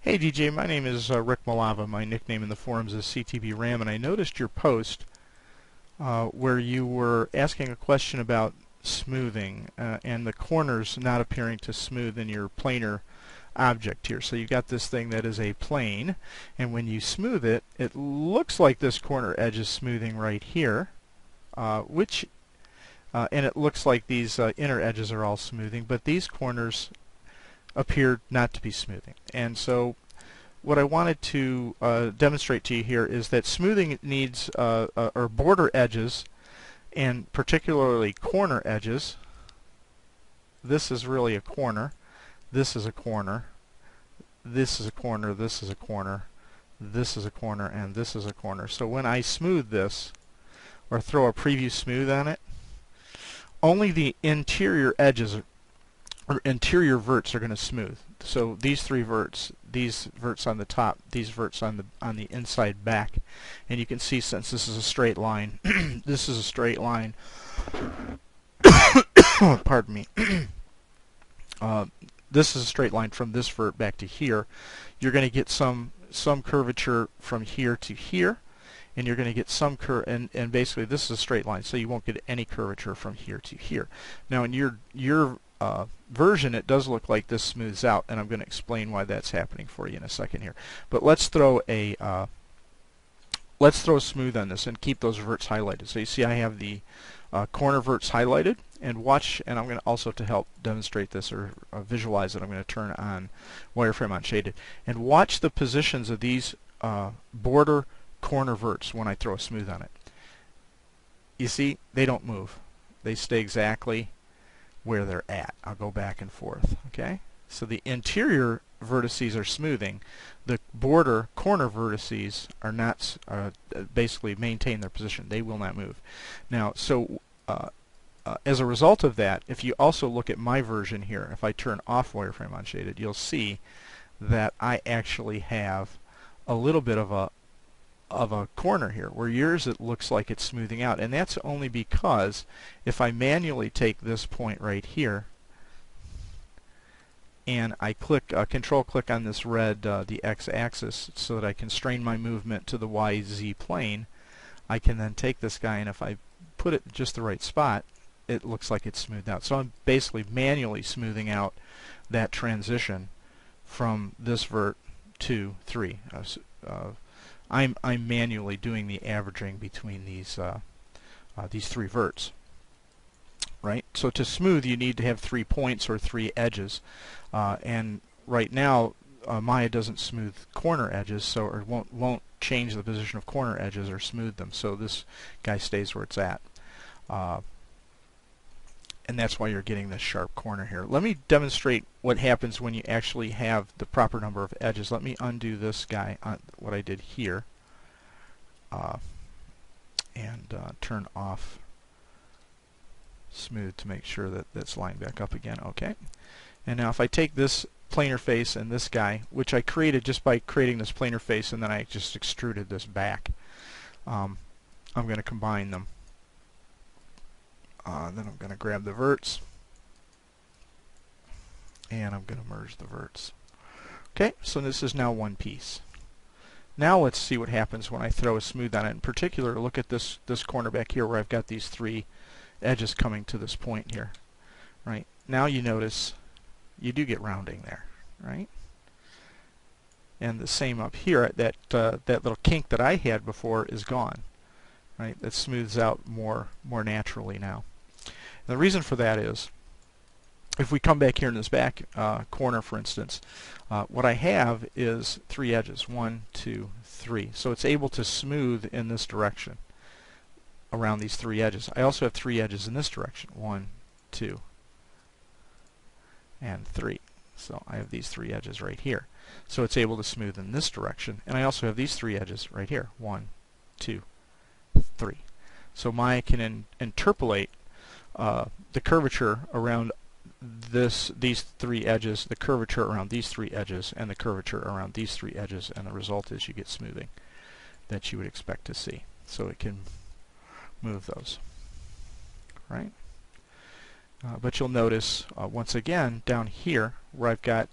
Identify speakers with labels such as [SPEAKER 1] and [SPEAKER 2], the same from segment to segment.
[SPEAKER 1] Hey DJ, my name is Rick Malava. My nickname in the forums is CTB Ram, and I noticed your post where you were asking a question about smoothing and the corners not appearing to smooth in your planar object here. So you got this thing that is a plane, and when you smooth it, it looks like this corner edge is smoothing right here, and it looks like these inner edges are all smoothing, but these corners appear not to be smoothing. And so what I wanted to demonstrate to you here is that smoothing needs or border edges, and particularly corner edges. This is really a corner, this is a corner, this is a corner, this is a corner, this is a corner, and this is a corner. So when I smooth this or throw a preview smooth on it, only the interior edges or interior verts are going to smooth. So these three verts, these verts on the top, these verts on the inside back, and you can see, since this is a straight line, this is a straight line. Pardon me. This is a straight line from this vert back to here. You're going to get some curvature from here to here, and you're going to get some and basically this is a straight line, so you won't get any curvature from here to here. Now in your version, it does look like this smooths out, and I'm going to explain why that's happening for you in a second here. But let's throw a smooth on this and keep those verts highlighted. So you see I have the corner verts highlighted, and watch, and I'm going to also, to help demonstrate this or visualize it, I'm going to turn on wireframe on shaded, and watch the positions of these border corner verts when I throw a smooth on it. You see, they don't move. They stay exactly where they're at. I'll go back and forth. Okay? So the interior vertices are smoothing. The border corner vertices are not, basically maintain their position. They will not move. Now, so as a result of that, if you also look at my version here, if I turn off wireframe on shaded, you'll see that I actually have a little bit of a corner here, where yours it looks like it's smoothing out, and that's only because if I manually take this point right here and I click control click on this red the x-axis so that I constrain my movement to the YZ plane, I can then take this guy, and if I put it in just the right spot, it looks like it's smoothed out. So I'm basically manually smoothing out that transition from this vert to 3. I'm manually doing the averaging between these three verts, right? So to smooth, you need to have 3 points or 3 edges, and right now Maya doesn't smooth corner edges, so it won't change the position of corner edges or smooth them. So this guy stays where it's at, and that's why you're getting this sharp corner here. Let me demonstrate what happens when you actually have the proper number of edges. Let me undo this guy, what I did here, and turn off smooth to make sure that that's lined back up again. Okay. And now if I take this planar face and this guy, which I created just by creating this planar face, and then I just extruded this back, I'm going to combine them. Then I'm going to grab the verts, and I'm going to merge the verts. Okay, so this is now one piece. Now let's see what happens when I throw a smooth on it. In particular, look at this corner back here where I've got these 3 edges coming to this point here. Right? Now you notice you do get rounding there, right? And the same up here. That little kink that I had before is gone. Right? That smooths out more naturally now. And the reason for that is, if we come back here in this back corner, for instance, what I have is 3 edges, 1, 2, 3. So it's able to smooth in this direction around these 3 edges. I also have 3 edges in this direction, 1, 2, and 3. So I have these 3 edges right here. So it's able to smooth in this direction, and I also have these 3 edges right here, 1, 2, 3. So Maya can interpolate the curvature around these 3 edges, the curvature around these 3 edges, and the curvature around these 3 edges, and the result is you get smoothing that you would expect to see. So it can move those, right? But you'll notice once again down here where I've got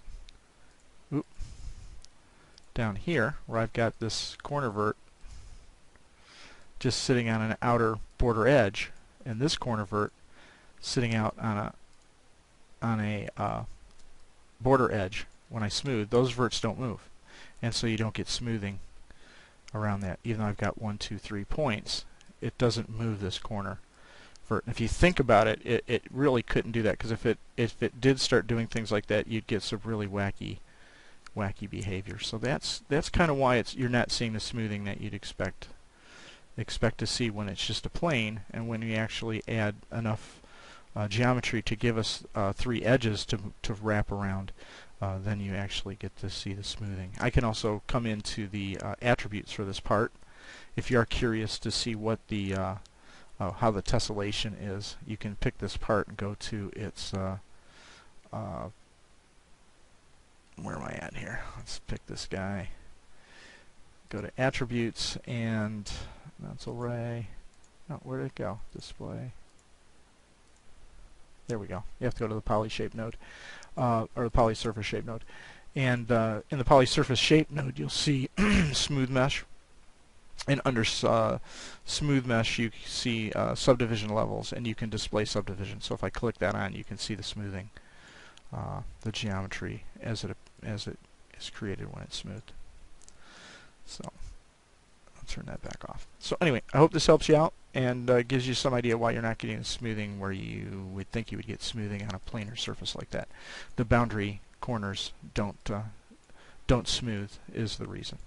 [SPEAKER 1] down here where I've got this corner vert just sitting on an outer border edge, and this corner vert sitting out on a border edge. When I smooth, those verts don't move, and so you don't get smoothing around that. Even though I've got 1, 2, 3 points, it doesn't move this corner vert. If you think about it, it really couldn't do that, because if it did start doing things like that, you'd get some really wacky behavior. So that's kind of why you're not seeing the smoothing that you'd expect to see when it's just a plane, and when we actually add enough geometry to give us 3 edges to wrap around, then you actually get to see the smoothing. I can also come into the attributes for this part. If you are curious to see what the how the tessellation is, you can pick this part and go to its where am I at here? Let's pick this guy. Go to attributes, and that's array. Oh, where did it go? Display. There we go. You have to go to the poly shape node, or the poly surface shape node. And in the poly surface shape node, you'll see smooth mesh. And under smooth mesh, you see subdivision levels, and you can display subdivision. So if I click that on, you can see the smoothing, the geometry as it is created when it's smoothed. So I'll turn that back off. So anyway, I hope this helps you out and gives you some idea why you're not getting the smoothing where you would think you would get smoothing on a planar surface like that. The boundary corners don't smooth is the reason.